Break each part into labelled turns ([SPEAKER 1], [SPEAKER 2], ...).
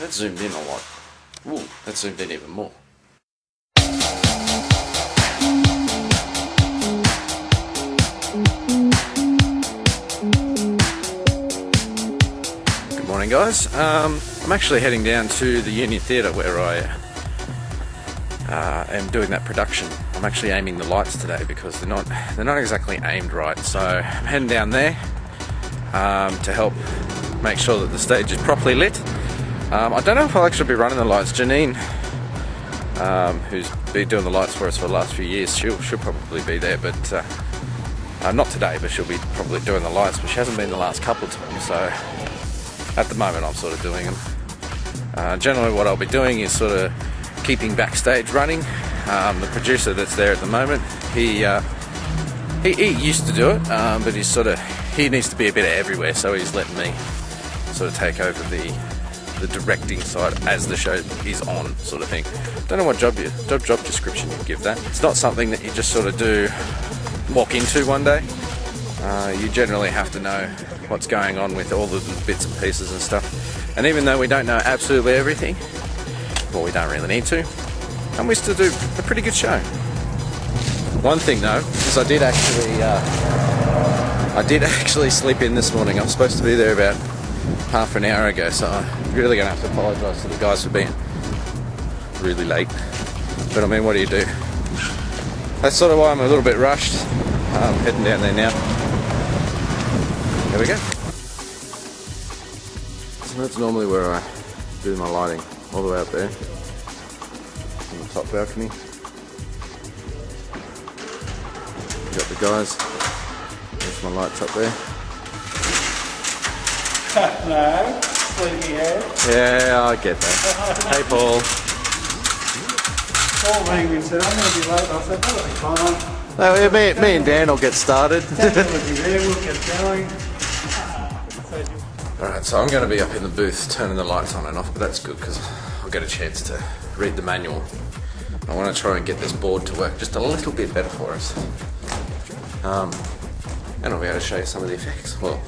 [SPEAKER 1] That zoomed in a lot. Ooh, that zoomed in even more. Good morning, guys. I'm actually heading down to the Union Theatre where I am doing that production. I'm actually aiming the lights today because they're not exactly aimed right. So I'm heading down there to help make sure that the stage is properly lit. I don't know if I'll actually be running the lights. Janine, who's been doing the lights for us for the last few years, she'll probably be there, but not today, but she'll be probably doing the lights, but she hasn't been the last couple of times, so at the moment I'm sort of doing them. Generally what I'll be doing is sort of keeping backstage running. The producer that's there at the moment, he used to do it, but he needs to be a bit everywhere, so he's letting me sort of take over the directing side as the show is on, sort of thing. Don't know what job description you give that. It's not something that you just sort of walk into one day. You generally have to know what's going on with all the bits and pieces and stuff. And even though we don't know absolutely everything, well, we don't really need to, and we still do a pretty good show. One thing though is I did actually sleep in this morning. I was supposed to be there about half an hour ago, so I'm really going to have to apologise to the guys for being really late. But I mean, what do you do? That's sort of why I'm a little bit rushed. I'm heading down there now. There we go. So that's normally where I do my lighting, all the way up there, on the top balcony. Got the guys. There's my lights up there.
[SPEAKER 2] No, sleepyhead.
[SPEAKER 1] Yeah, I get that. Hey, Paul.
[SPEAKER 2] Paul rang me and said, I'm going to be late. I said, that'll be fine.
[SPEAKER 1] No, yeah, me and Dan will get started.
[SPEAKER 2] Dan will be there, we'll get going.
[SPEAKER 1] Alright, so I'm going to be up in the booth turning the lights on and off, but that's good because I'll get a chance to read the manual. I want to try and get this board to work just a little bit better for us. And I'll be able to show you some of the effects. Well,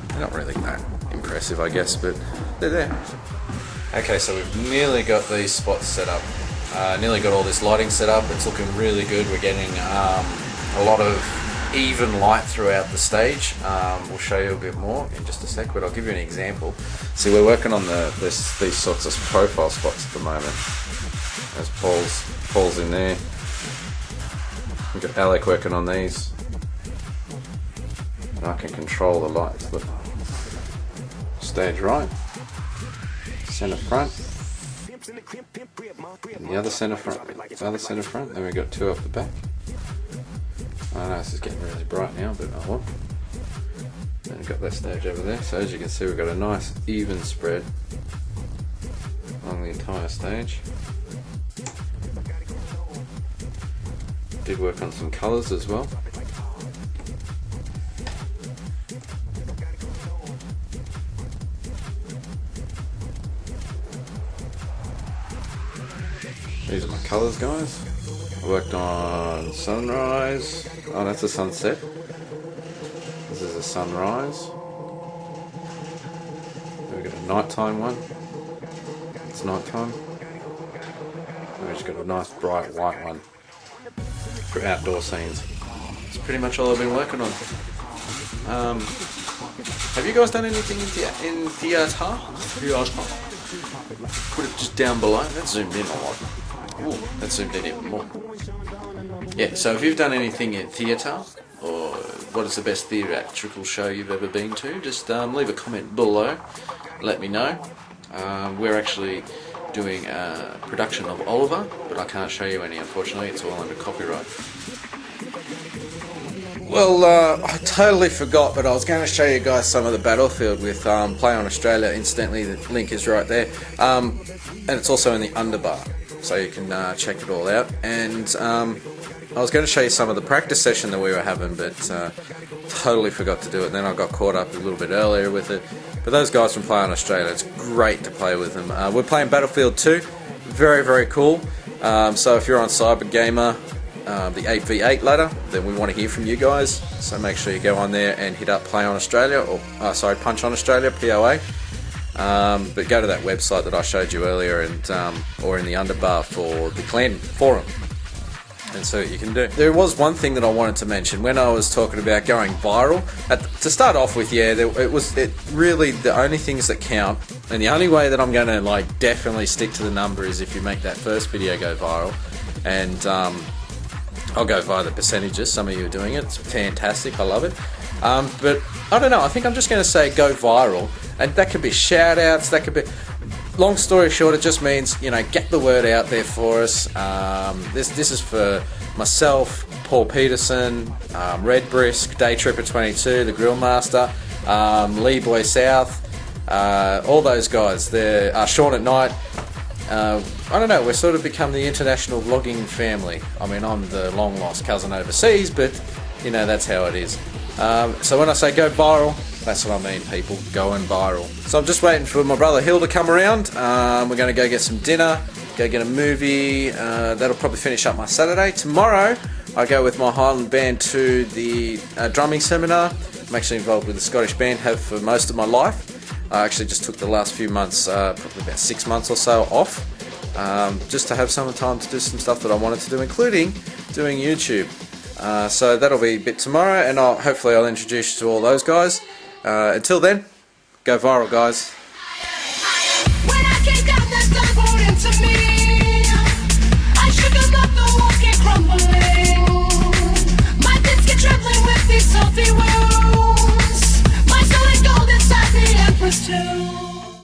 [SPEAKER 1] they're not really that impressive, I guess, but they're there. Okay, so we've nearly got these spots set up. Nearly got all this lighting set up. It's looking really good. We're getting a lot of even light throughout the stage. We'll show you a bit more in just a sec, but I'll give you an example. See, we're working on these sorts of profile spots at the moment. There's Paul's in there. We've got Alec working on these. And I can control the lights. The stage right, centre front, and the other centre front, then we've got two off the back. I know this is getting really bright now, but oh well. And we've got that stage over there, so as you can see we've got a nice even spread along the entire stage. Did work on some colours as well. These are my colours, guys. I worked on sunrise. Oh, that's a sunset. This is a sunrise. Then we've got a nighttime one. It's nighttime. And we've just got a nice bright white one for outdoor scenes. That's pretty much all I've been working on. Have you guys done anything in theatre? Put it just down below. That zoomed in a lot. Ooh, that zoomed in even more. Yeah, so if you've done anything in theatre, or what is the best theatrical show you've ever been to, just leave a comment below. Let me know. We're actually doing a production of Oliver, but I can't show you any, unfortunately. It's all under copyright. Well, I totally forgot, but I was going to show you guys some of the Battlefield with Play on Australia. Incidentally, the link is right there. And it's also in the underbar, so you can check it all out. And I was going to show you some of the practice session that we were having, but totally forgot to do it. Then I got caught up a little bit earlier with it. But those guys from Play on Australia, it's great to play with them. We're playing Battlefield 2. Very, very cool. So if you're on Cybergamer, the 8v8 ladder, then we want to hear from you guys. So make sure you go on there and hit up Play on Australia, or Punch on Australia, POA. But go to that website that I showed you earlier, and or in the underbar for the clan forum, and see what you can do. There was one thing that I wanted to mention when I was talking about going viral. To start off with, yeah, it really the only things that count, and the only way that I'm going to like definitely stick to the number is if you make that first video go viral, and I'll go via the percentages. Some of you are doing it. It's fantastic. I love it. But I don't know. I think I'm just going to say go viral, and that could be shout outs. That could be. Long story short, it just means, you know, get the word out there for us. This is for myself, Paul Peterson, Red Brisk, Day Tripper 22, the Grill Master, Lee Boy South, all those guys. They're Sean at Night. I don't know. We've sort of become the international vlogging family. I mean, I'm the long lost cousin overseas, but you know that's how it is. So when I say go viral, that's what I mean, people, going viral. So I'm just waiting for my brother Hill to come around. We're going to go get some dinner, go get a movie. That'll probably finish up my Saturday. Tomorrow I go with my Highland band to the drumming seminar. I'm actually involved with the Scottish band, have for most of my life. I actually just took the last few months, probably about 6 months or so off, just to have some time to do some stuff that I wanted to do, including doing YouTube. So that'll be a bit tomorrow, and hopefully I'll introduce you to all those guys. Until then, go viral, guys.